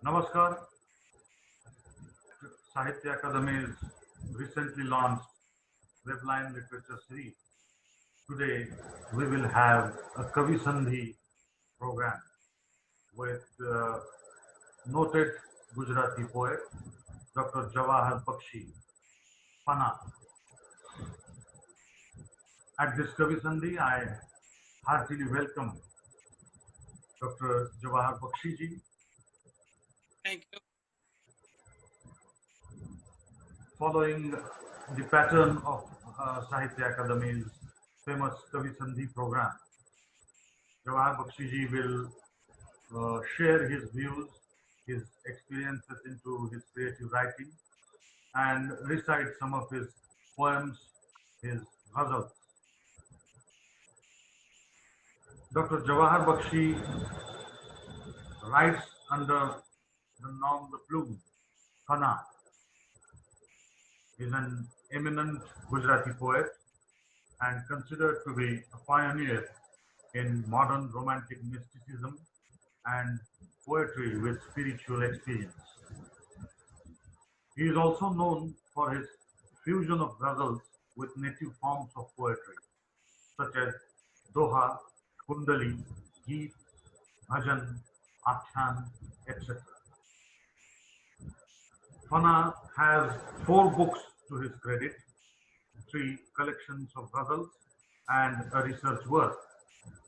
Namaskar. Sahitya Akademi's recently launched webline literature series. Today we will have a Kavi Sandhi program with noted Gujarati poet Dr. Jawahar Bakshi Fana. At this Kavi Sandhi, I heartily welcome Dr. Jawahar Bakshi ji. Thank you. Following the pattern of Sahitya Akademi's famous Kavi Sandhi program, Jawahar Bakshi ji will share his views, his experiences into his creative writing, and recite some of his poems, his ghazals. Dr. Jawahar Bakshi writes under the nom de plume Fana. He is an eminent Gujarati poet and considered to be a pioneer in modern romantic mysticism and poetry with spiritual experience. He is also known for his fusion of ghazals with native forms of poetry, such as Doha, Kundali, Geet, Bhajan, Akhyan, etc. Fana has 4 books to his credit, 3 collections of ghazals, and a research work,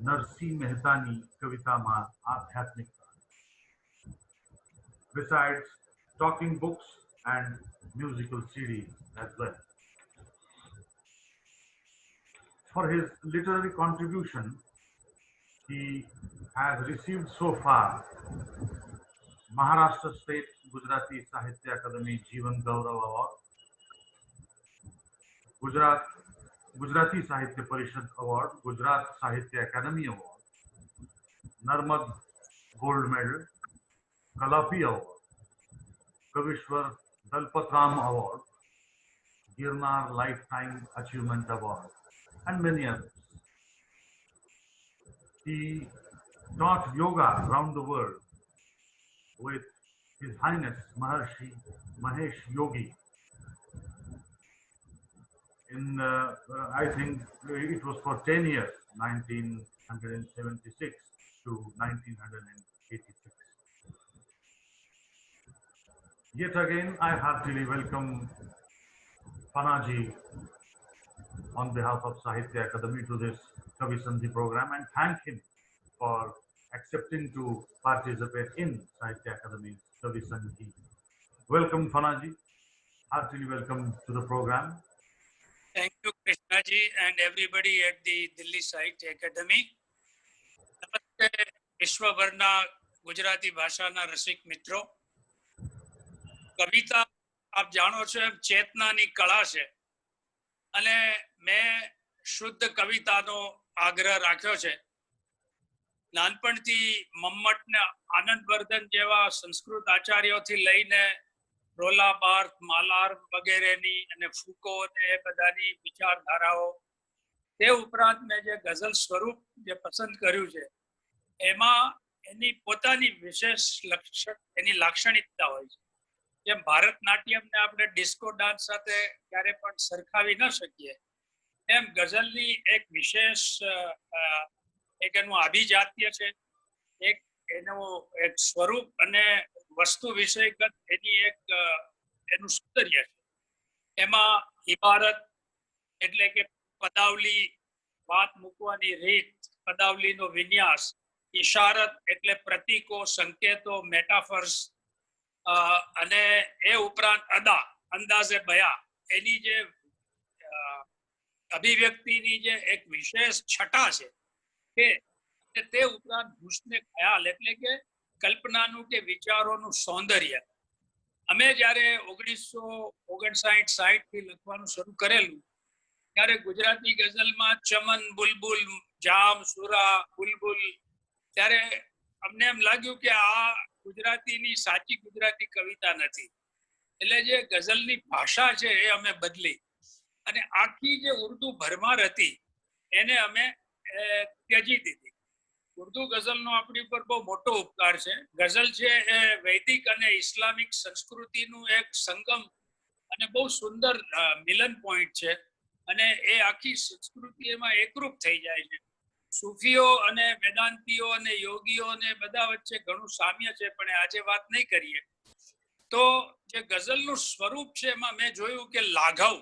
Narsi Mehtani Kavitama Adhyatmikta, besides talking books and musical CDs as well. For his literary contribution, he has received so far Maharashtra State Gujarati Sahitya Akademi Jeevan Gaurav Award, Gujarat Gujarati Sahitya Parishad Award, Gujarat Sahitya Academy Award, Narmad Gold Medal, Kalapi Award, Kavishwar Dalpatram Award, Girnar Lifetime Achievement Award, and many others. He taught yoga around the world with His Highness Maharshi Mahesh Yogi in, I think it was for 10 years, 1976 to 1986. Yet again, I heartily welcome Panaji on behalf of Sahitya Akademi to this Kavi Sandhi program and thank him for accepting to participate in Sahitya Akademi's Kavi Sandhi. Welcome, Panaji. Heartily welcome to the program. Thank you, Krishnaji, and everybody at the Delhi Sahitya Academy. નમસ્તે વિશ્વભરના ગુજરાતી ભાષાના રસિક મિત્રો. કવિતા આપ જાણો છો એમ ચેતનાની કળા છે અને મેં શુદ્ધ કવિતાનો આગ્રહ રાખ્યો છે. નાનપણથી મમ્મટ ને આનંદવર્ધન જેવા સંસ્કૃત આચાર્યોથી લઈને રોલા બાર્થ, માલાર વગેરેની અને ફૂકો ને એ બધાની વિચારધારાઓ, તે ઉપરાંત મેં જે ગઝલ સ્વરૂપ જે પસંદ કર્યું છે એમાં એની પોતાની વિશેષ એની લાક્ષણિકતા હોય છે. જેમ ભારતનાટ્યમને આપણે ડિસ્કો ડાન્સ સાથે ક્યારે પણ સરખાવી ન શકીએ એમ ગઝલની એક વિશેષ એક એનું આભિજાત્ય છે, એક એનું એક સ્વરૂપ અને વસ્તુ વિષયગત એની એક એનું સૌંદર્ય છે. એમાં ઇબારત એટલે કે પદાવલી, વાત મૂકવાની રીત, પદાવલીનો વિન્યાસ, ઇશારત એટલે પ્રતીકો, સંકેતો, મેટાફર્સ, અને એ ઉપરાંત અદા, અંદાજે બયા, એની જે અભિવ્યક્તિની જે એક વિશેષ છટા છે તે ઉપરાંત હુસ્ને ખ્યાલ એટલે કે કલ્પનાનું કે વિચારોનું સૌંદર્ય. અમે જ્યારે 1959-60 થી લખવાનું શરૂ કરેલું ત્યારે ગુજરાતી ગઝલમાં ચમન, બુલબુલ, જામ, સુરા, બુલબુલ, ત્યારે અમને એમ લાગ્યું કે આ ગુજરાતીની સાચી ગુજરાતી કવિતા નથી. એટલે જે ગઝલની ભાષા છે એ અમે બદલી અને આખી જે ઉર્દુ ભરમાર હતી એને અમે ત્યજી દીધી. ઉર્દુ ગઝલનો આપણી પર બહુ મોટો ઉપકાર છે. ગઝલ છે એ વૈદિક અને ઇસ્લામિક સંસ્કૃતિનું એક સંગમ અને બહુ સુંદર મિલન પોઈન્ટ છે, અને એ આખી સંસ્કૃતિ એમાં એકરૂપ થઈ જાય છે. સૂફીઓ અને વેદાંતીઓ અને યોગીઓ અને બધા વચ્ચે ઘણું સામ્ય છે, પણ આજે વાત નહીં કરીએ. તો જે ગઝલનું સ્વરૂપ છે એમાં મેં જોયું કે લાઘવ,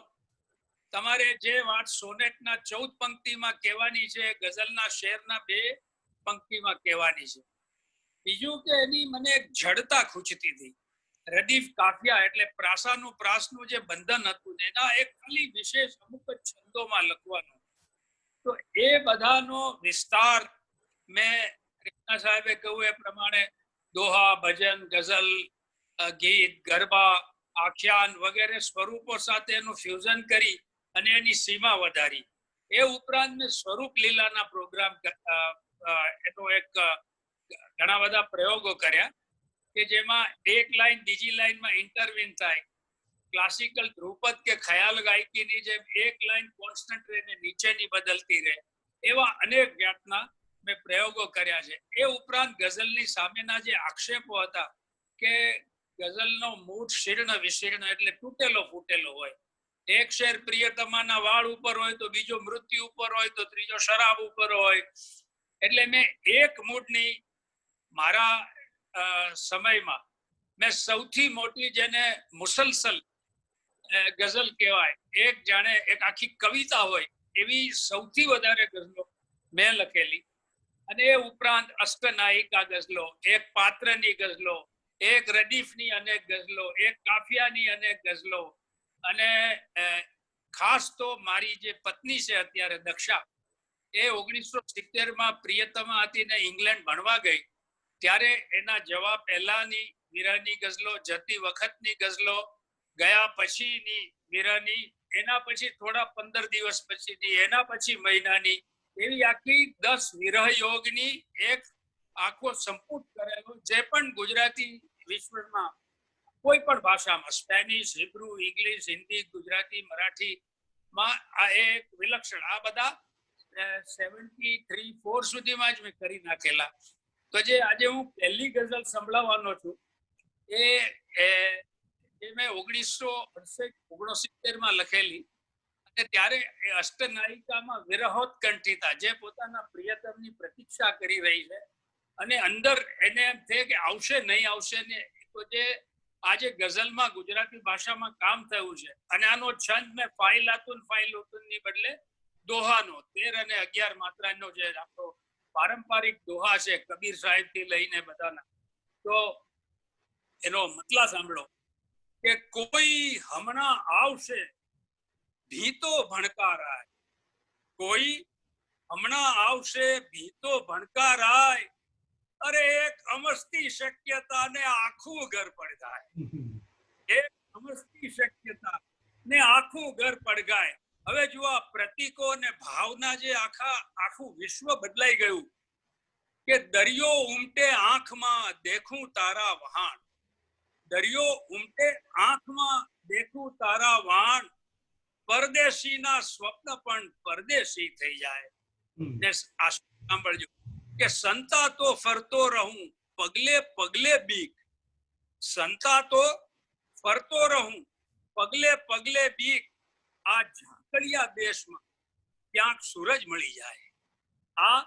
તમારે જે વાત સોનેટના 14 પંક્તિમાં કહેવાની છે, ગઝલના શેરના 2 પંક્તિમાં કહેવાની છે. બીજું કે એની મને એક જડતા ખૂંચતી હતી. રદીફ કાફિયા એટલે પ્રાસાનું પ્રાસનું જે બંધન હતું એના એક ખાલી વિશેષ અમુક જ છંદોમાં લખવાનું. તો એ બધાનો વિસ્તાર મેં કૃષ્ણા સાહેબે કહ્યું એ પ્રમાણે દોહા, ભજન, ગઝલ, ગીત, ગરબા, આખ્યાન વગેરે સ્વરૂપો સાથે એનું ફ્યુઝન કરી અને એની સીમા વધારી. એ ઉપરાંત મેં સ્વરૂપ લીલાના પ્રોગ્રામ એનો એક ઘણા બધા પ્રયોગો કર્યા કે જેમાં એક લાઈન બીજી લાઈનમાં ઇન્ટરવિન થાય. ક્લાસિકલ ધ્રુપદ કે ખ્યાલ ગાયકીની જેમ એક લાઈન કોન્સ્ટન્ટ રહીને નીચેની બદલતી રહે, એવા અનેક જાતના મેં પ્રયોગો કર્યા છે. એ ઉપરાંત ગઝલની સામેના જે આક્ષેપો હતા કે ગઝલનો મૂળ શીર્ણ વિશીર્ણ એટલે તૂટેલો ફૂટેલો હોય. એક શેર પ્રિયતમાના વાળ ઉપર હોય તો બીજો મૃત્યુ ઉપર હોય તો ત્રીજો શરાબ ઉપર હોય. એટલે મેં એક મૂળની મારા સમયમાં મેં સૌથી મોટી જેને મુસલસલ ગઝલ કહેવાય, એક જાણે એક આખી કવિતા હોય એવી સૌથી વધારે ગઝલો મેં લખેલી. અને એ ઉપરાંત અષ્ટનાયિકા ગઝલો, એક પાત્રની ગઝલો, એક રદીફની અનેક ગઝલો, એક કાફિયાની અનેક ગઝલો, અને ખાસ તો મારી જે પત્ની છે અત્યારે દક્ષા, એ 1970માં પ્રિયતમા હતી ને ઇંગ્લેન્ડ ભણવા ગઈ, ત્યારે એના જવા પહેલાની વિરહની ગઝલો, જતી વખતની ગઝલો, ગયા પછીની વિરહની, એના પછી થોડા 15 દિવસ પછીની, એના પછી મહિનાની, એવી આખી 10 વિરહ યોગની એક આખો સંપુટ કરેલો, જે પણ ગુજરાતી વિશ્વમાં કોઈ પણ ભાષામાં, સ્પેનિશ, હિબ્રુ, ઇંગ્લિશ, હિન્દી, ગુજરાતી, મરાઠીમાં આ એક વિલક્ષણ, આ બધા 73-4 સુધીમાં જ મેં કરી નાખેલા. તો જે આજે હું પહેલી ગઝલ સંભળાવવાનો છું એ મેં 1969માં લખેલી, અને ત્યારે એ અષ્ટનાયિકામાં વિરહોત્કંઠિતા, જે પોતાના પ્રિયતમની પ્રતીક્ષા કરી રહી છે અને અંદર એને એમ થાય કે આવશે નહીં આવશે ને, તો જે આજે ગઝલમાં ગુજરાતી ભાષામાં કામ થયું છે. અને આનો છંદ મેં ફાઇલાતુન ફાઇલુતુનની બદલે દોહાનો 13 અને 11 માત્રાનો જે આપણો પારંપરિક દોહા છે કબીર સાહેબ થી લઈને બધાના, તો એનો મતલબ સાંભળો કે કોઈ હમણાં આવશે ભીતો ભણકારાય, કોઈ હમણાં આવશે ભીતો ભણકારાય, અરે એક અમસ્તી શક્યતા ને આખું ઘર પડગાય. એક અમસ્તી શક્યતા ને આખું ઘર પડગાય. હવે જો આ પ્રતીકો અને ભાવના જે આખું વિશ્વ બદલાઈ ગયું કે દરિયો ઉમટે આંખમાં દેખું તારા વહાણ, દરિયો ઉમટે આંખમાં દેખું તારા વહાણ, પરદેશીના સ્વપ્ન પણ પરદેશી થઈ જાય. ને આ સાંભળજો કે સંતા તો ફરતો રહું પગલે પગલે બીક, સંતા તો ફરતો રહું પગલે પગલે બીક, આ ઝાકળિયા દેશમાં ક્યાંક સૂરજ મળી જાય, આ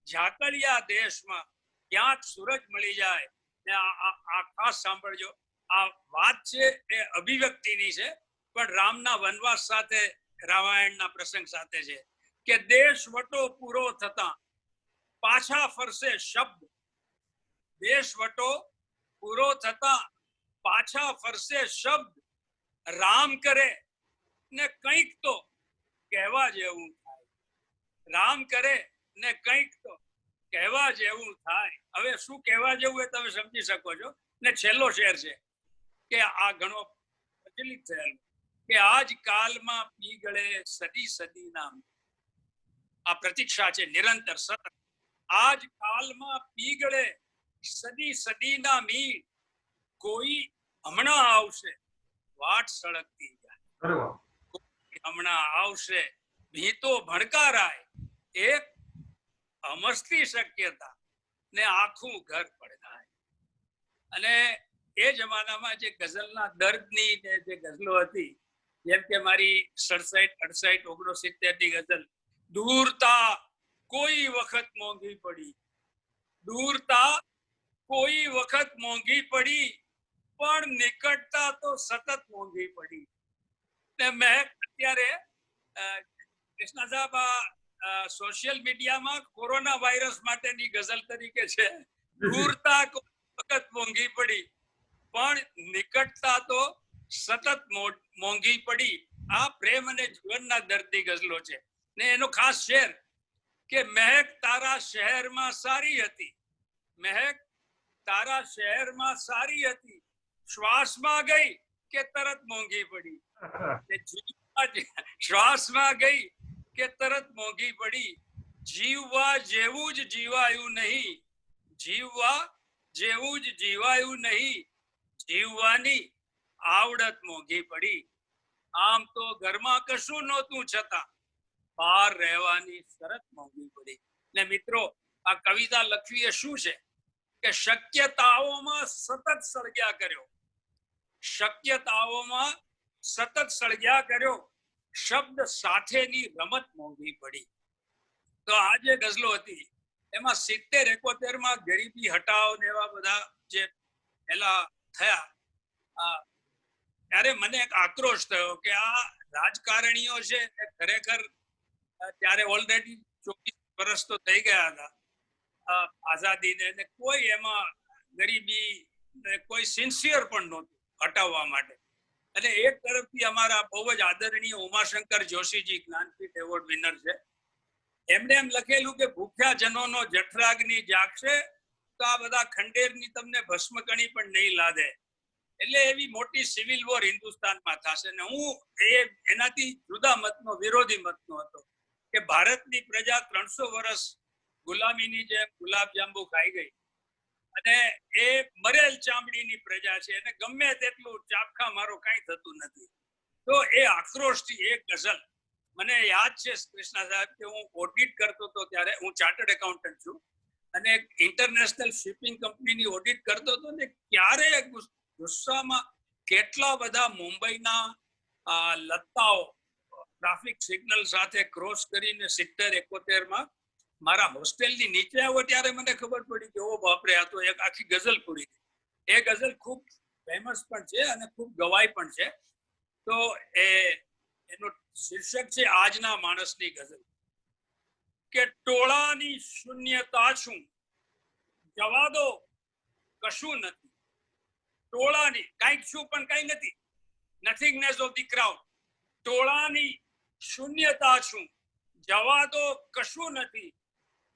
ઝાકળિયા દેશમાં ક્યાંક સૂરજ મળી જાય. ને આ ખાસ સાંભળજો, આ વાત છે એ અભિવ્યક્તિની છે, પણ રામના વનવાસ સાથે, રામાયણના પ્રસંગ સાથે છે કે દેશ વટો પૂરો થતા પાછા ફરશે શબ્દ, દેશ વટો પૂરો થતા પાછા ફરશે શબ્દ, રામ કરે ને કંઈક તો કહેવા જેવું થાય, રામ કરે ને કંઈક તો કહેવા જેવું થાય. હવે શું કહેવા જેવું એ તમે સમજી શકો છો. ને છેલ્લો શેર છે કે આ ઘણો પ્રચલિત થયેલો કે આજ કાલમાં પીગળે સદી સદી નામ, આ પ્રતીક્ષા છે નિરંતર સતત. આજ કાલમાં પીગળે સદી સદીના મીર, કોઈ હમણાં આવશે વાટ સળગતી જાય, હમણાં આવશે ભીતો ભણકારાય, એક અમસ્તી શક્યતા ને આખું ઘર પડઘાય. અને એ જમાનામાં જે ગઝલના દર્દની જે ગઝલો હતી, જેમ કે મારી 67, 68, 69 ની ગઝલ, દૂરતા કોઈ વખત મોંઘી પડી, દૂરતા કોઈ વખત મોંઘી પડી, પણ નિકટતા તો સતત મોંઘી પડી. ને મેં અત્યારે કૃષ્ણા સાહેબ સોશિયલ મીડિયામાં કોરોના વાયરસ માટેની ગઝલ તરીકે છે, દૂરતા કોઈ વખત મોંઘી પડી પણ નિકટતા તો સતત મોંઘી પડી. આ પ્રેમ અને જીવનના દર્દની ગઝલો છે. ને એનો ખાસ શેર કે મહેક તારા શહેરમાં સારી હતી, મહેક તારા શહેરમાં સારી હતી, શ્વાસમાં ગઈ કે તરત મોંઘી પડી. શ્વાસમાં ગઈ કે તરત મોંઘી પડી. જીવવા જેવું જ જીવાયું નહીં, જીવવા જેવું જ જીવાયું નહીં, જીવવાની આવડત મોંઘી પડી. આમ તો ઘરમાં કશું નહોતું છતાં બહાર રહેવાની શરત મોંઘી પડી. ને મિત્રો, આ કવિતા લખવી એ શું છે કે શક્યતાઓમાં સતત સળગ્યા કર્યો, શક્યતાઓમાં સતત સળગ્યા કર્યો, શબ્દ સાથેની રમત મોંઘી પડી. તો આ જે ગઝલો હતી એમાં 70, 71 માં ગરીબી હટાવ ને એવા બધા જે પહેલા થયા, ત્યારે મને એક આક્રોશ થયો કે આ રાજકારણીઓ છે એ ખરેખર ત્યારે ઓલરેડી 24 વર્ષ તો થઈ ગયા હતા આઝાદીને, કોઈ એમાં ગરીબી કોઈ સિન્સિયર પણ નહોતું હટાવવા માટે. અને એક તરફથી અમારા બહુ જ આદરણીય ઉમાશંકર જોશીજી, જ્ઞાનપીઠ એવોર્ડ વિનર છે, એમણે એમ લખેલું કે ભૂખ્યા જનોનો જઠરાગ્નિ જાગશે તો આ બધા ખંડેરની તમને ભસ્મકણી પણ નહીં લાદે. એટલે એવી મોટી સિવિલ વોર હિન્દુસ્તાનમાં થશે. ને હું એનાથી જુદા મતનો, વિરોધી મતનો હતો કે ભારતની પ્રજા 300 વર્ષ ગુલામીની જેમ ગુલાબ જાંબુ ખાઈ ગઈ અને એ મરેલ ચામડીની પ્રજા છે, એને ગમે તેટલું ચાપખા મારો કાંઈ થતું નથી. તો એ આક્રોશથી એક ગઝલ મને યાદ છે કૃષ્ણા સાહેબ કે હું ઓડિટ કરતો હતો ત્યારે, હું ચાર્ટર્ડ એકાઉન્ટન્ટ છું અને ઇન્ટરનેશનલ શિપિંગ કંપનીની ઓડિટ કરતો હતો ને ક્યારે ગુસ્સામાં કેટલા બધા મુંબઈના લત્તાઓ ટ્રાફિક સિગ્નલ સાથે ક્રોસ કરીને 70, 71 માં મારા હોસ્ટેલની નીચે આવ્યો ત્યારે મને ખબર પડી કે ઓ બાપરે, આ તો એક આખી ગઝલ પડી. એ ગઝલ ખૂબ ફેમસ પણ છે અને ખૂબ ગવાય પણ છે. તો એનું શીર્ષક છે આજના માણસની ગઝલ કે ટોળાની શૂન્યતા છું, જવા દો કશું નથી. ટોળાની કાંઈક છું પણ કાંઈ નથી, નથિંગનેસ ઓફ ધી ક્રાઉડ. ટોળાની શૂન્યતા છું, જવા દો કશું નથી,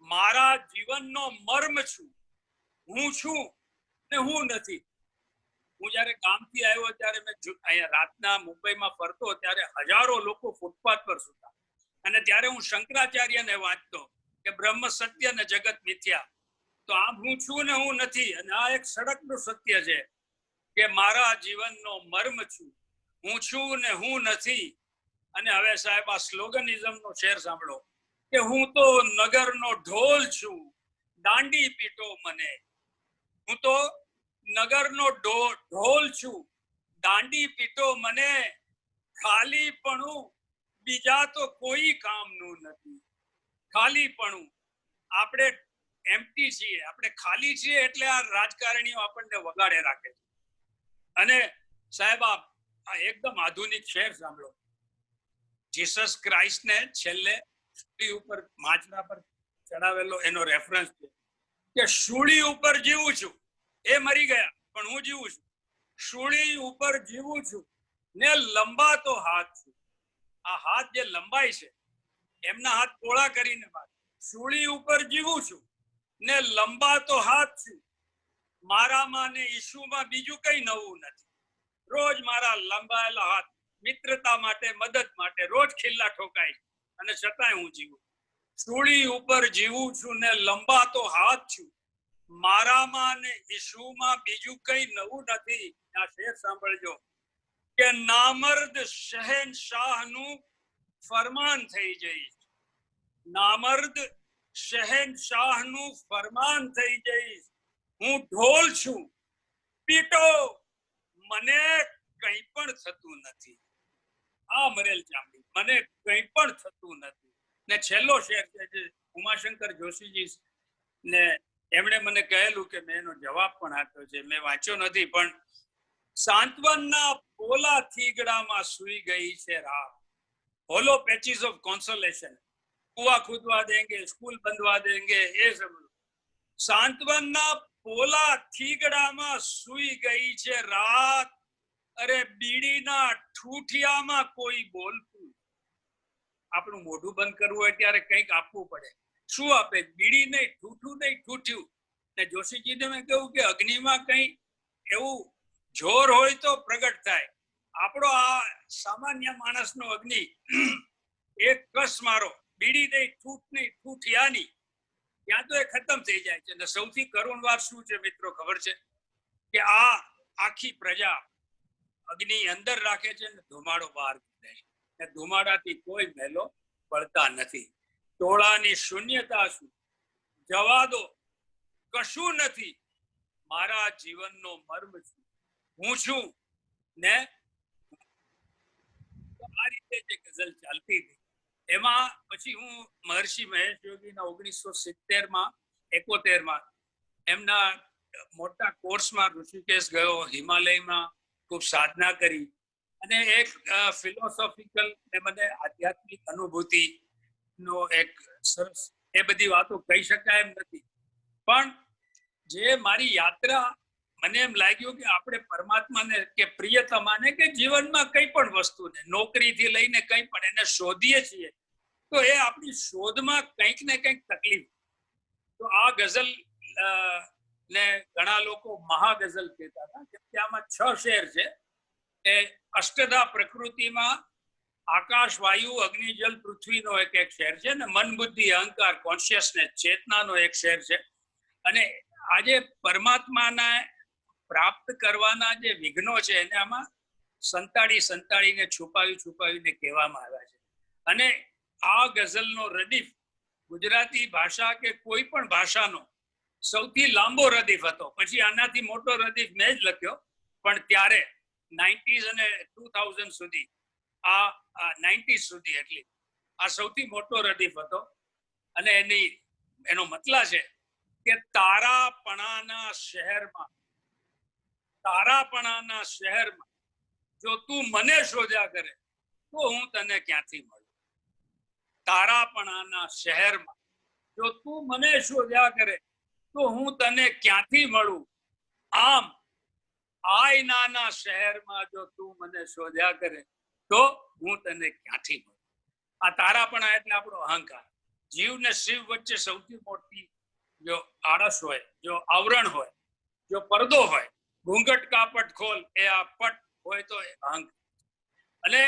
મારા જીવનનો મર્મ છું, હું છું ને હું નથી. હું જયારે ગામથી આવ્યો ત્યારે મેં અહીંયા રાતના મુંબઈમાં ફરતો ત્યારે હજારો લોકો ફૂટપાથ પર સૂતા અને ત્યારે હું શંકરાચાર્યને વાંચતો કે બ્રહ્મ સત્ય ને જગત મિથ્યા. તો આમ હું છું ને હું નથી, અને આ એક સડકનું સત્ય છે કે મારા જીવનનો મર્મ છું, હું છું ને હું નથી. અને હવે સાહેબ આ સ્લોગનિઝમનો શેર સાંભળો કે હું તો નગરનો ઢોલ છું, દાંડી પીટો મને. હું તો નગરનો ઢોલ છું, દાંડી પીટો મને. ખાલીપણું બીજા તો કોઈ કામનું નથી. ખાલીપણું, આપણે એમ્પ્ટી છીએ, આપણે ખાલી છીએ એટલે આ રાજકારણીઓ આપણને વગાડે રાખે છે. અને સાહેબ આ એકદમ આધુનિક શેર સાંભળો. જીસસ ક્રાઇસ્ટને છેલ્લે શૂળી ઉપર માચડા પર ચડાવેલો એનો રેફરન્સ છે કે શૂળી ઉપર જીવું છું, એ મરી ગયા પણ હું જીવું છું. શૂળી ઉપર જીવું છું ને લંબાતો હાથ છું. આ હાથ જે લંબાઈ છે એમના હાથ પોળા કરીને વાત. શૂળી ઉપર જીવું છું ને લંબાતો હાથ છું, મારામાં ને ઈશુમાં બીજું કઈ નવું નથી. રોજ મારા લંબાયેલા હાથ મિત્રતા માટે, મદદ માટે રોજ ખિલ્લા ઠોકાય અને છતાંય હું જીવું. શૂળી ઉપર જીવું છું ને લંબાતો હાથ છું, મારામાં ને ઈશુમાં બીજું કઈ નવું નથી. આ શેર સાંભળજો કે નામર્દ શહેનશાહનું ફરમાન થઈ જઈશ. નામર્દ શહેનશાહનું ફરમાન થઈ જઈશ. હું ઢોલ છું, પીટો, મને કંઈ પણ થતું નથી. આ મરેલ ચામડી, મને કંઈ પણ થતું નથી. ને છેલ્લો શેર છે જે ઉમાશંકર જોશીજી ને એમણે મને કહેલું કે મેં એનો જવાબ પણ આપ્યો છે, મેં વાંચ્યો નથી, પણ સાંત્વનના પોલા થીગડામાં સૂઈ ગઈ છે રાત. હોલો પેચીસ ઓફ કોન્સોલેશન, કુઆ ખુદવા દેંગે, સ્કૂલ બંધવા દેંગે, એ सब સાંત્વનના પોલા થીગડામાં સૂઈ ગઈ છે રાત. અરે બીડીના ઠૂઠિયામાં કોઈ બોલતું. આપણું મોઢું બંધ કરવું હોય ત્યારે કંઈક આપવું પડે. શું આપે? બીડી નહીં, ઠૂઠું નહીં, ઠૂઠ્યું. ને જોશીજીને મેં કહ્યું કે અગ્નિમાં કંઈ એવું જોર હોય તો પ્રગટ થાય. આપણો આ સામાન્ય માણસનો અગ્નિ એક કસ મારો, બીડી નહીં, ઠૂઠ નહીં, ઠૂઠિયાની, ત્યાં તો એ ખતમ થઈ જાય છે. અને સૌથી કરુણ વાત શું છે મિત્રો ખબર છે? કે આ આખી પ્રજા અગ્નિ અંદર રાખે છે ને ધુમાડો બહાર કાઢે છે. ને ધુમાડાથી કોઈ મહેલો પડતા નથી. ટોળાની શૂન્યતા શું, જવા દો, કશું નથી. મારા જીવનનો મર્મ શું, હું છું ને. આ રીતે જે ગઝલ ચાલતી હતી એમાં પછી હું મહર્ષિ મહેશ યોગીના 1970માં 71માં એમના મોટા કોર્સમાં ઋષિકેશ ગયો, હિમાલયમાં ખૂબ સાધના કરી, અને એક ફિલોસોફિકલ ને મને આધ્યાત્મિક અનુભૂતિ નો એક સરસ, એ બધી વાતો કહી શકાય એમ નથી, પણ જે મારી યાત્રા, મને એમ લાગ્યું કે આપણે પરમાત્માને કે પ્રિયતમાને કે જીવનમાં કઈ પણ વસ્તુને, નોકરીથી લઈને કંઈ પણ એને શોધીએ છીએ તો એ આપણી શોધમાં કંઈક ને કંઈક તકલીફ. તો આ ગઝલ ને ઘણા લોકો મહાગઝલ કહેતા હતા, કેમ કે આમાં 6 શેર છે. એ અષ્ટધા પ્રકૃતિમાં આકાશ, વાયુ, અગ્નિ, જલ, પૃથ્વીનો એક શેર છે, ને મન, બુદ્ધિ, અહંકાર, કોન્શિયસનેસ, ચેતનાનો એક શેર છે. અને આજે પરમાત્માના પ્રાપ્ત કરવાના જે વિઘ્નો છે એને આમાં સંતાડીને છુપાવીને કહેવામાં આવ્યા છે. અને આ ગઝલનો રદીફ ગુજરાતી ભાષા કે કોઈ પણ ભાષાનો સૌથી લાંબો રદીફ હતો. પછી આનાથી મોટો રદીફ મેં જ લખ્યો, પણ ત્યારે 90s અને 2000 સુધી, આ 90s સુધી એટલી આ સૌથી મોટો રદીફ હતો. અને એનો મતલબ છે કે તારાપણાના શહેરમાં જો તું મને શોધ્યા કરે તો હું તને ક્યાંથી મળું. તારાપણાના શહેરમાં જો તું મને શોધ્યા કરે તો હું તને ક્યાંથી મળું. આમ આયનાના શહેરમાં જો તું મને શોધ્યા કરે તો હું તને ક્યાંથી મળું. આ તારાપણા એટલે આપણો અહંકાર. જીવ ને શિવ વચ્ચે સૌથી મોટી જો આળસ હોય, જો આવરણ હોય, જો પડદો હોય, ઘૂંઘટ કાપટ ખોલ, એ આ પટ હોય તો એ અહંકાર. અને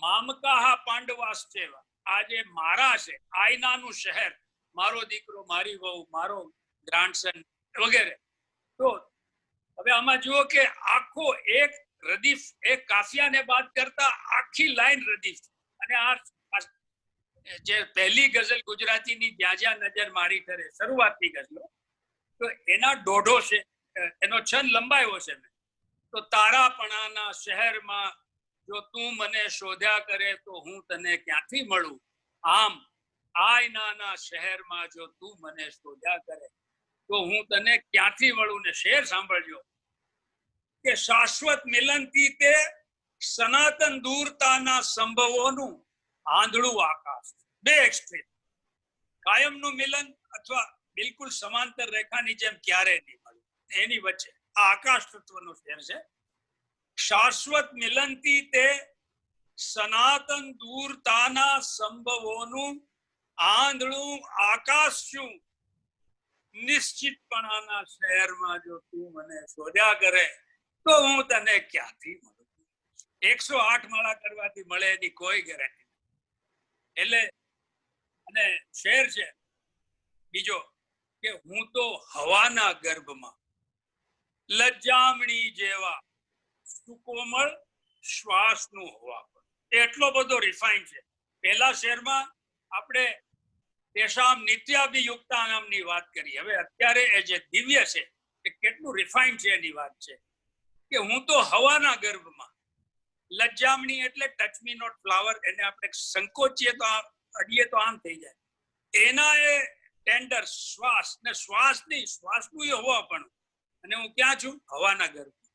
મામકાહા પાંડવાશ્ચેવા, આ જે મારા છે, આયનાનું શહેર, મારો દીકરો, મારી વહુ, મારો ગ્રાન્ડસન વગેરે. તો હવે આમાં જુઓ કે આખો એક રદીફ, એક કાફિયાને બાદ કરતા આખી લાઈન રદીફ. અને આ જે પહેલી ગઝલ ગુજરાતીની જ્યાં નજર મારી કરે, શરૂઆતની ગઝલો, તો એના દોઢો છે, એનો છંદ લંબાયો છે મેં. તો તારાપણાના શહેરમાં જો તું મને શોધ્યા કરે તો હું તને ક્યાંથી મળું. આમ આયનાના શહેરમાં જો તું મને શોધ્યા કરે તો હું તને ક્યાંથી મળું. ને શેર સાંભળજો કે શાશ્વત મિલનથી તે સનાતન દૂરતાના સંભવોનું આંધળું આકાશ. બે એક્સ્ટ્રીમ, કાયમનું મિલન અથવા બિલકુલ સમાંતર રેખાની જેમ ક્યારે નહીં મળે, એની વચ્ચે આ આકાશ તત્વનો શેર છે. શાશ્વત મિલનથી તે સનાતન દૂરતાના સંભવોનું આંધળું આકાશ શું. નિશ્ચિતપણાના શહેરમાં જો તું મને શોધ્યા કરે તો હું તને ક્યાંથી મળું. 108 માળા કરવાથી મળે એની કોઈ ગેરંટી. એટલે અને શેર છે બીજો કે હું તો હવાના ગર્ભમાં લજ્જામણી જેવા સુકોમળ શ્વાસનું હોવા પર. એટલો બધો રિફાઇન છે. પહેલા શેરમાં આપણે તેષામ નિત્યાભિયુક્તાનામની વાત કરી. હવે અત્યારે એ જે દિવ્ય છે એ કેટલું રિફાઇન છે એની વાત છે કે હું તો હવાના ગર્ભમાં, લજ્જામણી એટલે ટચ મી નોટ ફ્લાવર, એને આપણે સંકોચીએ તો અડીએ તો આમ થઈ જાય, એના એ ટેન્ડર શ્વાસ ને શ્વાસ નહીં, શ્વાસનું એ હવા પણ, અને હું ક્યાં છું? હવાના ગર્ભમાં.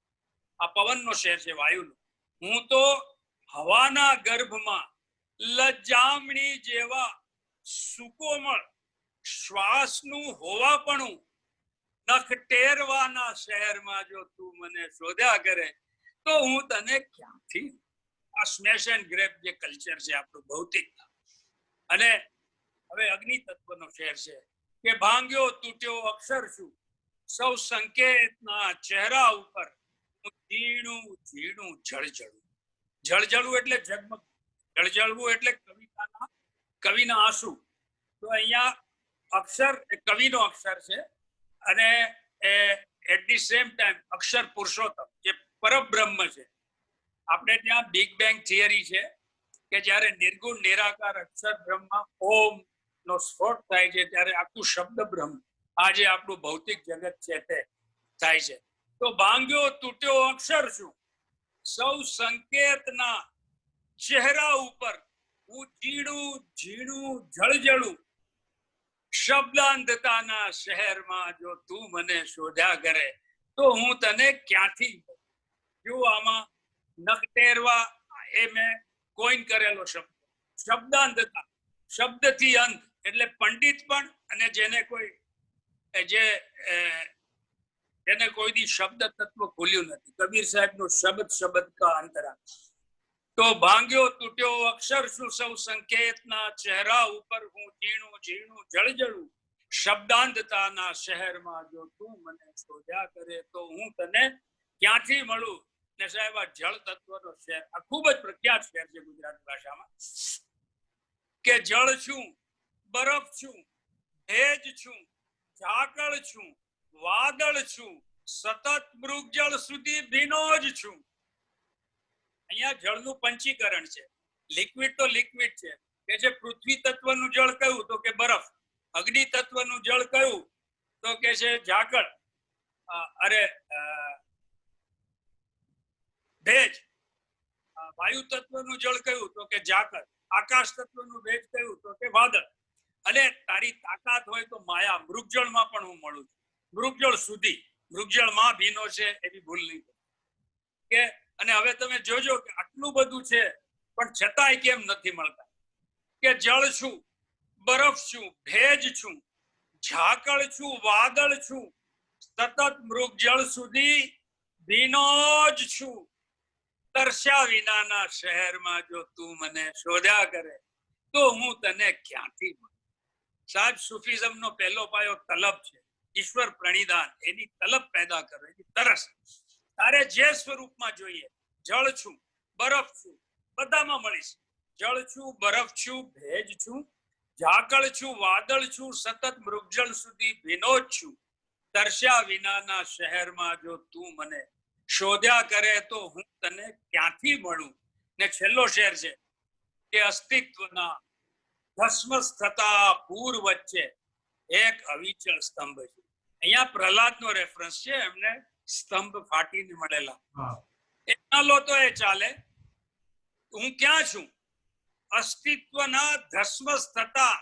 આ પવનનો શેર છે, વાયુનો. હું તો હવાના ગર્ભમાં લજ્જામણી જેવા સુકોમળ શ્વાસનું હોવાપણું નખટેરવાના શહેરમાં જો તું મને શોધ્યા કરે તો હું તને ક્યાંથી? આ સ્મેશ એન્ડ ગ્રેપ જે કલ્ચર છે આપણું ભૌતિક. અને હવે અગ્નિ તત્વનો શેર છે કે ભાંગ્યો તૂટ્યો અક્ષર છું, સૌ સંકેતના ચહેરા ઉપર હું ઝીણું ઝીણું જળજળું. જળજળું એટલે ઝગમગ, જળજળવું એટલે કવિના આંસુ. તો અહીંયા અક્ષર એ કવિનો અક્ષર છે, અને એટ ધી સેમ ટાઈમ અક્ષર પુરુષોત્તમ જે પરબ્રહ્મ છે. આપણે ત્યાં બિગ બેંગ થિયરી છે કે જ્યારે નિર્ગુણ નિરાકાર અક્ષર બ્રહ્મ ઓમ નો સ્ફોટ થાય છે ત્યારે આખું શબ્દ બ્રહ્મ, આ જે આપણું ભૌતિક જગત છે તે થાય છે. તો ભાંગ્યો તૂટ્યો અક્ષર છું, સૌ સંકેતના ચહેરા ઉપર હું ઝીણું ઝીણું જળજળું. શબ્દાંધતાના શહેરમાં જો તું મને શોધ્યા કરે તો હું તને ક્યાંથી? જો આમાં નખટેરવા એ મેં કોઈન કરેલો શબ્દ. શબ્દાંધતા, શબ્દથી અંત એટલે પંડિત પણ, અને જેને કોઈ દી શબ્દ તત્વ ખોલ્યું નથી. કબીર સાહેબનું શબ્દ કા અંતરા. તો ભાંગ્યો તૂટ્યો અક્ષર શું, સૌ સંકેતના ચહેરા ઉપર હું ઝીણું ઝીણું જળજળું. શબ્દાંધતાના શહેરમાં જો તું મને શોધ્યા કરે તો હું તને ક્યાંથી મળું? ને સાહેબ આ જળ તત્વનો શેર આ ખૂબ જ પ્રખ્યાત શેર છે ગુજરાતી ભાષામાં કે જળ છું, બરફ છું, ભેજ છું, ઝાકળ છું, વાદળ છું, સતત મૃગજળ સુધી ભીનો જ છું. અહીંયા જળનું પંચીકરણ છે. લિક્વિડ તો લિક્વિડ છે કે જે પૃથ્વી તત્વનું જળ કયું તો કે બરફ, અગ્નિ તત્વનું જળ કયું તો કે છે ઝાકળ, ભેજ, વાયુ તત્વનું જળ કયું તો કે ઝાકળ, આકાશ તત્વનું ભેજ કયું તો કે વાદળ. અને તારી તાકાત હોય તો માયા મૃગજળમાં પણ હું મળું છું, મૃગજળ સુધી. મૃગજળમાં ભીનો છે એવી ભૂલ નહીં કે. અને હવે તમે જોજો કે આટલું બધું છે પણ છતાંય કેમ નથી મળતા? કે જળ છું, બરફ છું, ભેજ છું, ઝાકળ છું, વાદળ છું, સતત મૃગજળ સુધી ભીનો જ છું. તરસ્યા વિનાના શહેરમાં જો તું મને શોધ્યા કરે તો હું તને ક્યાંથી મળું? સાહેબ સુફિઝમનો પહેલો પાયો તલબ છે, ઈશ્વર પ્રણિધાન. એની તલબ પેદા કરો, એની તરસ. તારે જે સ્વરૂપમાં જોઈએ, જળ છું, બરફ છું, બધામાં મળીશ. જળ છું, બરફ છું, ભેજ છું, ઝાકળ છું, વાદળ છું, સતત મૃગજળ સુધી ભીનો જ છું. તરસ્યા વિનાના શહેરમાં જો તું મને શોધ્યા કરે તો હું તને ક્યાંથી મળું? ને છેલ્લો શેર છે કે અસ્તિત્વના ભસ્મસ થતા પૂર વચ્ચે એક અવિચળ સ્તંભ છે. અહીંયા પ્રહલાદનો રેફરન્સ છે, એમને સ્તંભ ફાટીને મળેલા. એના લો તો એ ચાલે. હું ક્યાં છું? અસ્તિત્વના ધસ્મસ થતા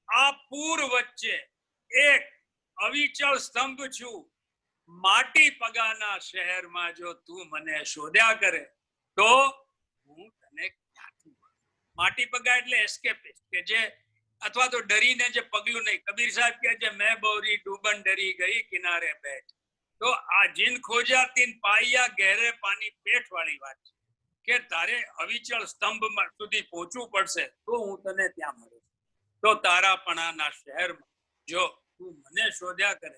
આ પૂર વચ્ચે એક અવિચળ સ્તંભ છું. માટી પગાના શહેરમાં જો તું મને શોધ્યા કરે તો હું તને ક્યાંથી મળું? માટી પગા એટલે એસ્કેપિસ્ટ કે જે, અથવા તો ડરીને જે પગલું નહીં. કબીર સાહેબ કહે છે મેં બોરી ડૂબન ડરી ગઈ કિનારે બેઠ. તો આ જીન ખોજા તીન પાયા ગહેરે પાણી પેઠ વાળી વાત છે કે તારે અવિચળ સ્તંભ સુધી પહોંચવું પડશે તો હું તને ત્યાં મળું. તો તારાપણાના શહેરમાં જો તું મને શોધ્યા કરે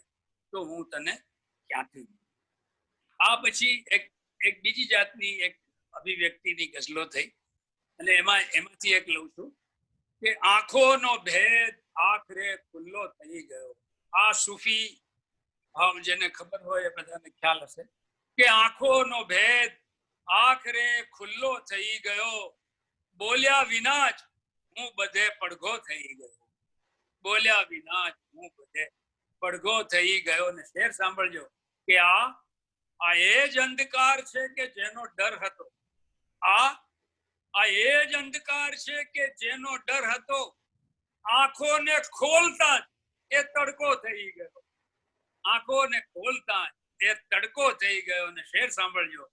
તો હું તને ક્યાંથી મળું? આ પછી એક બીજી જાતની એક અભિવ્યક્તિની ગઝલો થઈ, અને એમાંથી એક લઉં છું કે આંખોનો ભેદ આખરે ખુલ્લો થઈ ગયો. આ સૂફી ભાવ જેને ખબર હોય એ બધાને ખ્યાલ હશે કે આંખોનો ભેદ આખરે ખુલ્લો થઈ ગયો, બોલ્યા વિના જ હું બધે પડઘો થઈ ગયો. બોલ્યા વિના જ હું બધે પડઘો થઈ ગયો. ને શેર સાંભળજો કે આ એ જ અંધકાર છે કે જેનો ડર હતો. આ એ જ અંધકાર છે કે જેનો ડર હતો. આંખોને ખોલતા જ એ તડકો થઈ ગયો. આંખોને ખોલતા જ એ તડકો થઈ ગયો. અને શેર સાંભળજો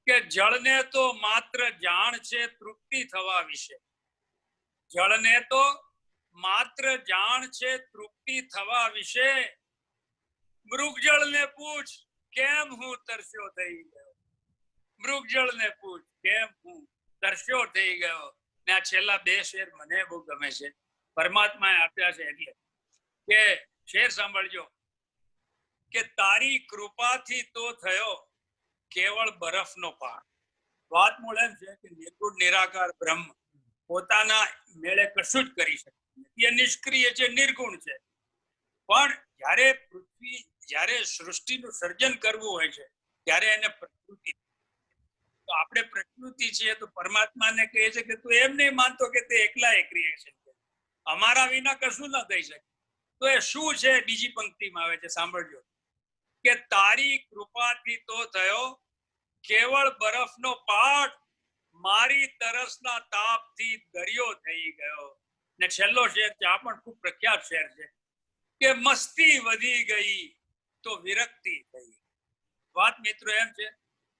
કે જળને તો માત્ર જાણ છે તૃપ્તિ થવા વિશે. જળને તો માત્ર જાણ છે તૃપ્તિ થવા વિશે. મૃગજળને પૂછ કેમ હું તરસ્યો થઈ ગયો. મૃગજળને પૂછ કેમ હું તરસ્યો થઈ ગયો. ને આ છેલ્લા બે શેર મને બહુ ગમે છે, પરમાત્માએ આપ્યા છે એટલે કે શેર સાંભળજો કે તારી કૃપાથી તો થયો કેવળ બરફનો પાડ. વાત મૂળ એમ છે કે નિર્ગુણ નિરાકાર બ્રહ્મ પોતાના મેળે કશું જ કરી શકે નથી. એ નિષ્ક્રિય છે, નિર્ગુણ છે. પણ જ્યારે પૃથ્વી, જ્યારે સૃષ્ટિનું સર્જન કરવું હોય છે ત્યારે એને પ્રકૃતિ, તો આપણે પ્રકૃતિ છીએ તો પરમાત્માને કહે છે કે તું એમ નહીં માનતો કે તે એકલા એ ક્રિએશન છે, અમારા વિના કશું ન થઈ શકે. તો એ શું છે? બીજી પંક્તિમાં આવે છે, સાંભળજો કે તારી કૃપાથી તો થયો કેવળ બરફનો પાટ. મારી તરસના તાપથી દરિયો થઈ ગયો. ને છેલ્લો શેર છે, આ પણ ખૂબ પ્રખ્યાત શેર છે કે મસ્તી વધી ગઈ તો વિરક્તિ થઈ. વાત મિત્રો એમ છે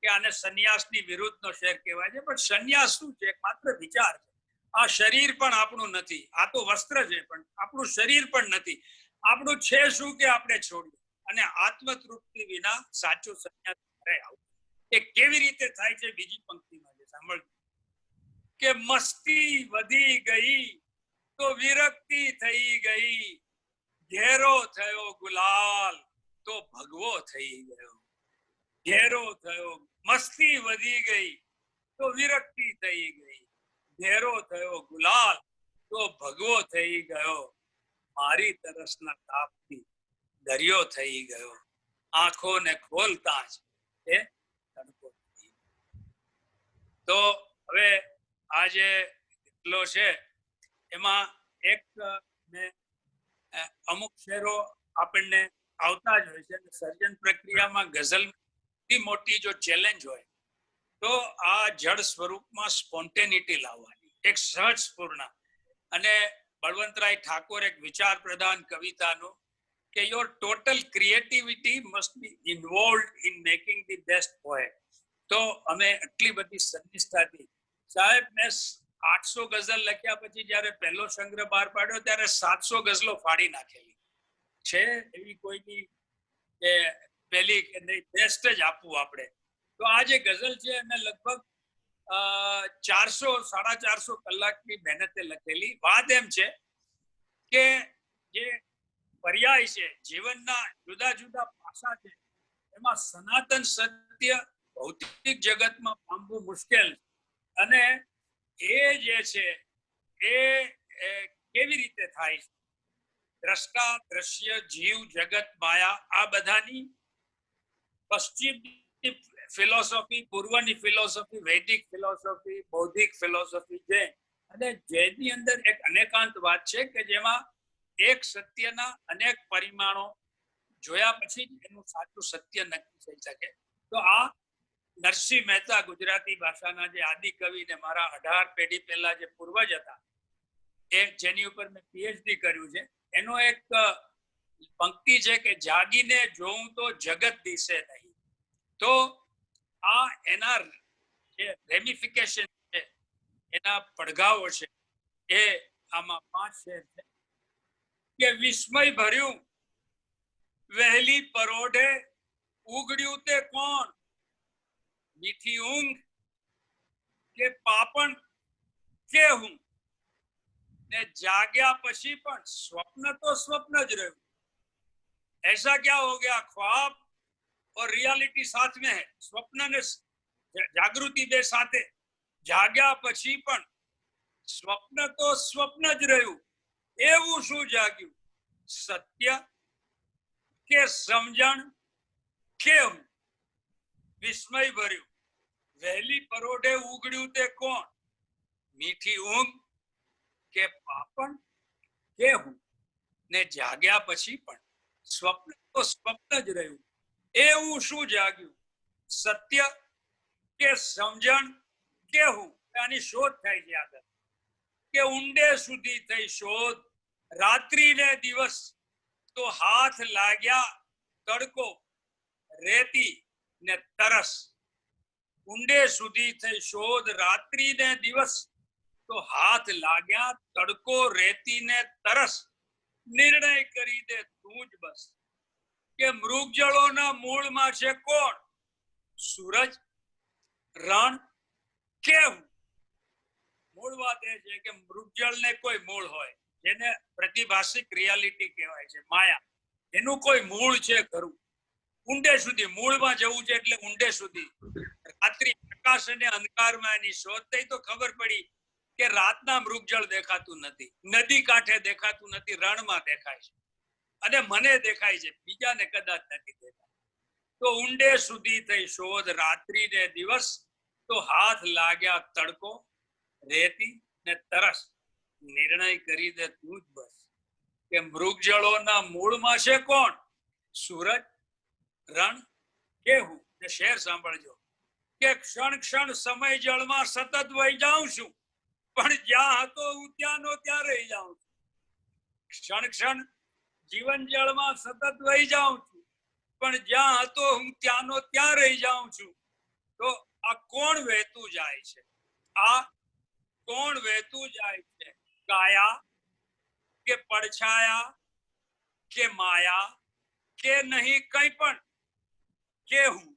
કે આને સંન્યાસની વિરુદ્ધનો શેર કહેવાય છે. પણ સંન્યાસ શું છે? માત્ર વિચાર છે. આ શરીર પણ આપણું નથી. આ તો વસ્ત્ર છે પણ આપણું શરીર પણ નથી. આપણું છે શું કે આપણે છોડીએ. અને આત્મતૃપ્તિ વિના સાચો સંન્યાસ ક્યારે આવશે? એ કેવી રીતે થાય છે? બીજી પંક્તિમાં છે, સાંભળજો કે મસ્તી વધી ગઈ તો વિરક્તિ થઈ ગઈ. ઘેરો થયો ગુલાલ તો ભગવો થઈ ગયો. ઘેરો થયો, મસ્તી વધી ગઈ તો વિરક્તિ થઈ ગઈ. ઘેરો થયો ગુલાલ તો ભગવો થઈ ગયો. મારી તરસના તાપથી દરિયો થઈ ગયો. આંખોને ખોલતા જ એ તડકો થઈ ગયો. તો હવે આ જે કેટલો છે એમાં એક અમુક શેરો આપણને આવતા જ હોય છે. સર્જન પ્રક્રિયામાં ગઝલ મોટી જો ચેલેન્જ હોય તો આ જળ સ્વરૂપમાં સ્પોન્ટેનિટી લાવવાની, એક સહજ સ્ફૂર્ણ. અને બળવંતરાય ઠાકોર એક વિચાર પ્રધાન કવિતાનું કે your total creativity must be involved in making the best poet. તો અમે એટલી બધી સનિષ્ઠાથી, સાહેબ મેં 800 ગઝલ લખ્યા પછી જયારે પહેલો સંગ્રહ બહાર પાડ્યો ત્યારે 700 ગઝલો ફાડી નાખેલી છે. એવી કોઈની પહેલી કે નહીં, બેસ્ટ જ આપવું આપણે. તો આ જે ગઝલ છે એને લગભગ 400-450 કલાકની મહેનતે લખેલી. વાત એમ છે કે જે પર્યાય છે, જીવનના જુદા જુદા પાસા છે, એમાં સનાતન સત્ય ભૌતિક જગતમાં પામવું મુશ્કેલ છે. અને એ જે છે એ કેવી રીતે થાય છે? દ્રષ્ટા, દ્રશ્ય, જીવ, જગત, માયા, આ બધાની પશ્ચિમની ફિલોસોફી, પૂર્વની ફિલોસોફી, વૈદિક ફિલોસોફી, બૌદ્ધિક ફિલોસોફી છે. અને જૈનની અંદર એક અનેકાંત વાત છે કે જેમાં એક સત્યના અનેક પરિમાણો જોયા પછી એનું સાચું સત્ય નક્કી થઈ શકે. તો આ નરસિંહ મહેતા, ગુજરાતી ભાષાના જે આદિ કવિ ને મારા 18 પેઢી પહેલા જે પૂર્વજ હતા, એ જેની ઉપર મેં પીએચડી કર્યું છે, એનો એક પંક્તિ છે કે જાગીને જોઉં તો જગત દિશે નહીં. તો આ એના જે રેમિફિકેશન છે, એના પડઘાઓ છે, એ આમાં 5 શેર છે કે વિસ્મય ભર્યું વહેલી પરોઢે ઉગડ્યું તે કોણ? મીઠી ઊંઘ કે પાપણ કે હું? ને જાગ્યા પછી પણ स्वप्न तो स्वप्न ज રહ્યું. ऐसा क्या हो गया? ख्वाब और रियलिटी साथ में है. स्वप्न ने जागृति બે સાથે. જાગ્યા પછી પણ સ્વપ્ન તો સ્વપ્ન જ રહ્યું. એવું શું જાગ્યું? સત્ય કે સમજણ કે હું? વિસ્મય ભર્યું વહેલી પરોઢે ઉગડ્યું તે કોણ? મીઠી ઊંઘ કે પાપણ કે હું? ને જાગ્યા પછી પણ સ્વપ્ન તો સ્વપ્ન જ રહ્યું. એવું શું જાગ્યું? સત્ય કે સમજણ કે હું? આની શોધ થાય છે આગળ, કે ઊંડે સુધી થઈ શોધ. રાત્રિ ને દિવસ તો હાથ લાગ્યા તડકો, રેતી ને તરસ. ઊંડે સુધી થઈ શોધ, રાત્રિ ને દિવસ તો હાથ લાગ્યા તડકો, રેતી ને તરસ. નિર્ણય કરી દે તું જ બસ, કે મૃગજળોના મૂળમાં છે કોણ? સૂરજ, રણ કે હું? મૂળ વાત એ છે કે મૃગજળ ને કોઈ મૂળ હોય, જેને પ્રતિભાષિક રિયાલિટી કહેવાય છે, માયા. એનું કોઈ મૂળ છે ખરું? ઊંડે સુધી મૂળમાં જવું છે, એટલે ઊંડે સુધી. રાત્રિ પ્રકાશ અને અંધકારમાં એની શોધ થઈ તો ખબર પડી કે રાતના મૃગજળ દેખાતું નથી, નદી કાંઠે દેખાતું નથી, રણમાં દેખાય છે. અને મને દેખાય છે, બીજાને કદાચ નથી દેખાય. તો ઊંડે સુધી થઈ શોધ, રાત્રિ ને દિવસ તો હાથ લાગ્યા તડકો, રેતી ને તરસ. નિર્ણય કરી દે તું જ બસ, કે મૃગજળોના મૂળમાં છે કોણ? સૂરજ, રણ કે હું? ને શેર સાંભળજો, કે ક્ષણ ક્ષણ સમય જળમાં સતત વહી જાઉં છું, પણ જ્યાં હતો હું ત્યાંનો ત્યાં રહી જાઉં છું. ક્ષણ ક્ષણ જીવન જળમાં સતત વહી જાઉં છું, પણ જ્યાં હતો હું ત્યાંનો ત્યાં રહી જાઉં છું. તો આ કોણ વહેતું જાય છે? આ કોણ વહેતું જાય છે? કાયા કે પડછાયા કે માયા કે નહીં કંઈ પણ? કે હું?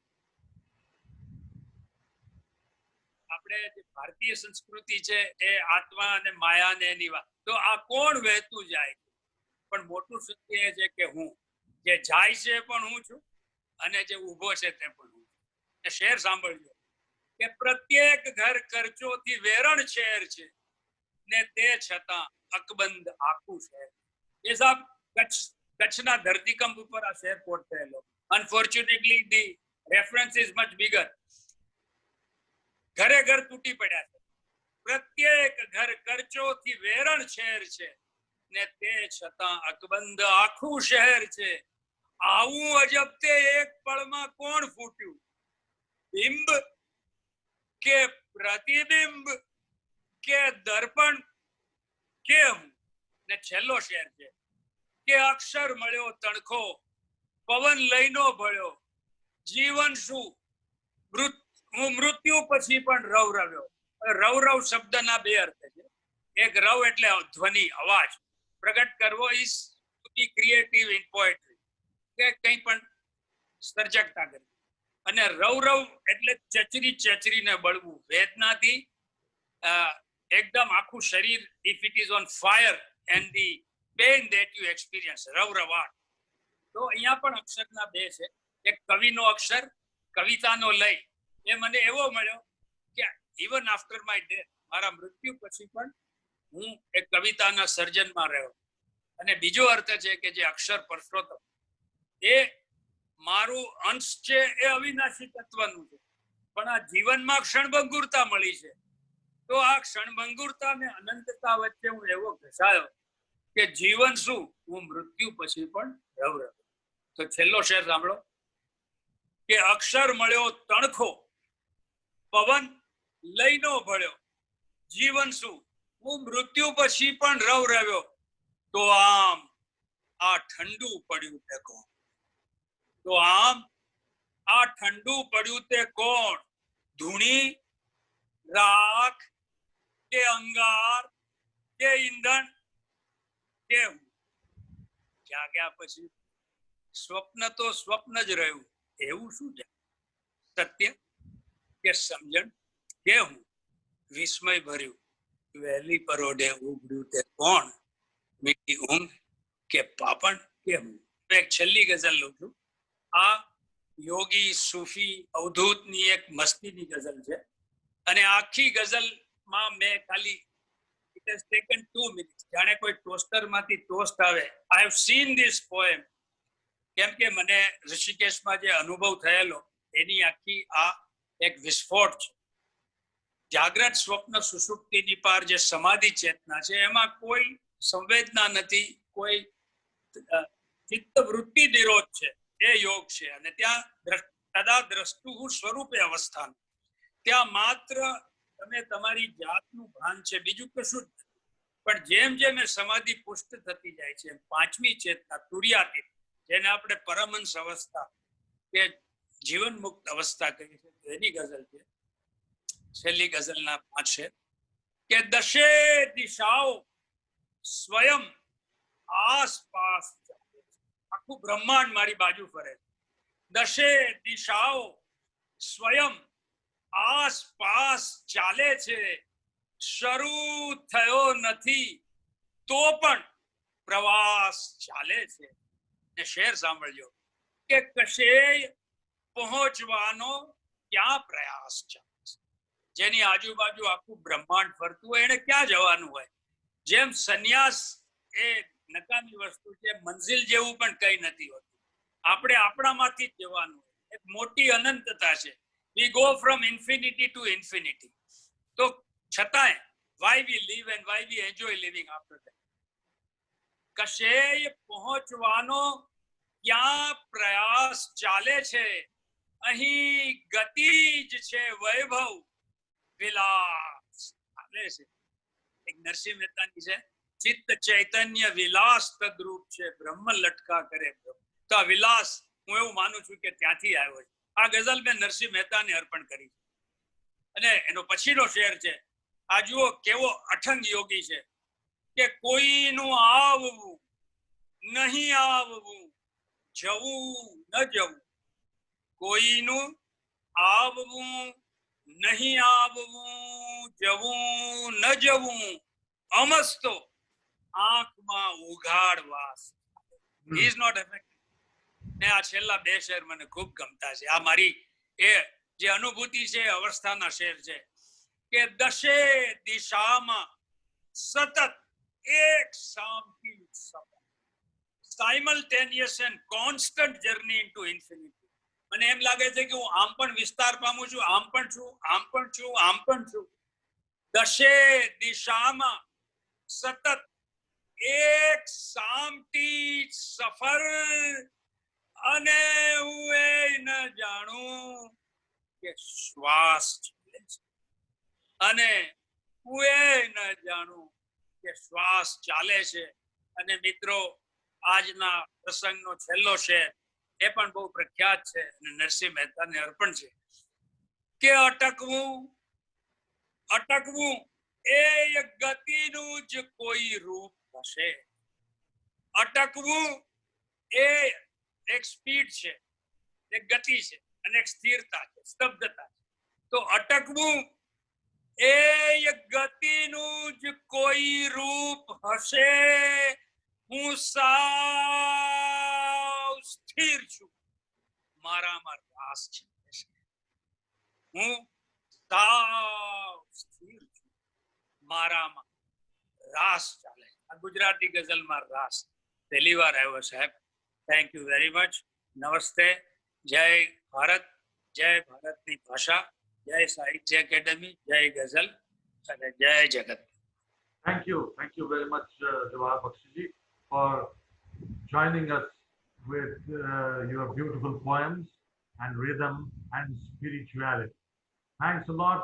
આપણે જે ભારતીય સંસ્કૃતિ છે એ આત્મા અને માયા ને એની વાત. તો આ કોણ વહેતું જાય છે? પણ મોટું સત્ય એ છે કે હું, જે જાય છે પણ હું છું, અને જે ઊભો છે તે પણ હું. શેર સાંભળજો, કે પ્રત્યેક ઘર કરચોથી વેરણ શહેર છે, ને તે છતાં અકબંધ આખું શહેર. એ સાહેબ કચ્છના ધરતીકંપ ઉપર આ શહેર કોટ થયેલો. Unfortunately the reference is much bigger. ઘરે ઘર તૂટી પડ્યા છે. પ્રત્યેક ઘર કરચોથી વેરણ શહેર છે, ને તે છતાં અકબંધ આખું શહેર છે. આવું અજબ તે એક પળમાં કોણ ફૂટ્યું? બિંબ કે પ્રતિબિંબ કે દર્પણ કે હું? ને છેલ્લો શેર છે, કે અક્ષર મળ્યો તણખો, પવન લઈનો ભળ્યો. જીવન શું? હું મૃત્યુ પછી પણ રવ રવ્યો. રવ શબ્દના બે અર્થ છે. એક રવ એટલે ધ્વનિ, અવાજ પ્રગટ કરવો, is to be creative in poetry, કે કંઈ પણ સર્જકતા કરવી. અને રવ એટલે ચચરીને બળવું, વેદનાથી એકદમ આખું શરીર, if it is on fire and the pain that you experience, રવરવાટ. તો અહીંયા પણ અક્ષરના બે છે. એક કવિનો અક્ષર, કવિતાનો લય, એ મને એવો મળ્યો કે ઇવન આફ્ટર માય ડેથ, મારા મૃત્યુ પછી પણ હું એક કવિતાના સર્જનમાં રહ્યો. અને બીજો અર્થ છે કે જે અક્ષર પરસોત્તમ, એ મારું અંશ છે, એ અવિનાશી તત્વનું છે. પણ આ જીવનમાં ક્ષણભંગુરતા મળી છે. તો આ ક્ષણભંગુરતા ને અનંતતા વચ્ચે હું એવો ઘસાયો કે જીવન શું? હું મૃત્યુ પછી પણ રવ રહ્યો. તો છેલ્લો શેર સાંભળો, કે અક્ષર મળ્યો તણખો, પવન લઈનો ભળ્યો. જીવન શું? હું મૃત્યુ પછી પણ રવ રહ્યો. તો આમ આ ઠંડુ પડ્યું તે કોણ? તો આમ આ ઠંડુ પડ્યું તે કોણ? ધૂણી, રાખ કે અંગાર કે ઈંધણ કે હું? જાગ્યા પછી સ્વપ્ન તો સ્વપ્ન જ રહ્યું. એવું શું છે? સત્ય કે સમજણ કે હું? વિસ્મય ભર્યું વહેલી પરોઢે ઉભર્યું તે કોણ? મીઠી ઊંઘ કે પાપણ કે હું? એક છેલ્લી ગઝલ લઉં છું. આ યોગી સૂફી અવધૂતની એક મસ્તીની ગઝલ છે. અને આખી ગઝલમાં મેં ખાલી it has taken 2 minutes, જાણે કોઈ ટોસ્ટરમાંથી ટોસ્ટ આવે. I have seen this poem. કેમ કે મને ઋષિકેશમાં જે અનુભવ થયેલો એની આખી આ એક વિસ્ફોટ છે. જાગ્રત સ્વપ્ન સુષુપ્તિની પાર જે સમાધિ ચેતના છે, એમાં કોઈ સંવેદના નથી, કોઈ ચિત્ત વૃત્તિ નિરોધ છે એ યોગ છે. અને ત્યાં તદા દ્રષ્ટુ સ્વરૂપે અવસ્થાન, ત્યાં માત્ર તમે તમારી જાતનું ભાન છે, બીજું કશું જ નથી. પણ જેમ જેમ એ સમાધિ પુષ્ટ થતી જાય છે, પાંચમી ચેતના તુર્યાતીત, જેને આપણે પરમહંસ અવસ્થા કે જીવન મુક્ત અવસ્થા કહી છે, એની ગઝલ છે. છેલ્લી ગઝલના 5 છે કે દશે દિશાઓ સ્વયં આસપાસ, આખું બ્રહ્માંડ મારી બાજુ ફરે. દશે દિશાઓ સ્વયં આસપાસ ચાલે છે, શરૂ થયો નથી તો પણ પ્રવાસ ચાલે છે. ને શેર સાંભળજો કે કશે પહોંચવાનો ક્યાં પ્રયાસ ચાલે છે. જેની આજુબાજુ આખું બ્રહ્માંડ ફરતું હોય એને ક્યાં જવાનું હોય. જેમ સંન્યાસ એ નકામી વસ્તુ છે, મંજિલ જેવું પણ કઈ નથી હોતું. આપણે આપણામાંથી જ જવાનું હોય. એક મોટી અનંતતા છે. We go from infinity to infinity. તો છતાંય why we live and why we enjoy living after that. કશે પહોંચવાનો ક્યાં પ્રયાસ ચાલે છે, અહીં ગતિ જ છે, વૈભવ વિલાસ ચાલે છે. એક નરસિંહ મહેતાની છે, ચિત્ત ચૈતન્ય વિલાસ તદ્રૂપ છે, બ્રહ્મ લટકા કરે. તો આ વિલાસ હું એવું માનું છું કે ત્યાંથી આવ્યો છે. આ ગઝલ મેં નરસિંહ મહેતાને અર્પણ કરી. અને એનો પછીનો શેર છે, આ જુઓ કેવો અઠંગ યોગી છે કે કોઈનું આવવું નહીં આવવું, જવું ન જવું, કોઈનું આવવું નહીં આવવું, જવું ન જવું, અમસ્તો આંખમાં ઉઘાડવાસ. He is not affected. ને આ છેલ્લા 2 શેર મને ખૂબ ગમતા છે. આ મારી એ જે અનુભૂતિ છે, અવસ્થાના શેર છે કે દશે દિશામાં સતત એક સામથી સફર, simultaneous and constant journey into infinity. મને એમ લાગે છે કે હું આમ પણ વિસ્તાર પામું છું, આમ પણ છું, આમ પણ છું, આમ પણ છું. દશે દિશામાં સતત એક સામટી સફર, અને હું એ ન જાણું કે શ્વાસ ચાલે છે, અને હું એ ન જાણું કે શ્વાસ ચાલે છે. અને મિત્રો, આજના પ્રસંગનો છેલ્લો શેર એ પણ બહુ પ્રખ્યાત છે અને નરસિંહ મહેતાને અર્પણ છે કે અટકવું અટકવું એ ગતિનું જ કોઈ રૂપ હશે. અટકવું એ એક સ્પીડ છે, એક ગતિ છે, અને એક સ્થિરતા છે, સ્તબ્ધતા છે. તો અટકવું એ ગતિનું જ કોઈ રૂપ હશે. હું સાવ સ્થિર છું, મારામાં રાસ છે. હું સાવ સ્થિર છું, મારામાં રાસ ચાલે. આ ગુજરાતી ગઝલમાં રાસ પહેલી વાર આવ્યો સાહેબ. Thank you very much. નમસ્તે. જય ભારત, જય ભારતની ભાષા, જય સાહિત્ય એકેડમી, જય ગઝલ અને જય જગત. Thank you very much, Jawahar Bakshi, for joining us with your beautiful poems and rhythm and spirituality. Thanks a lot.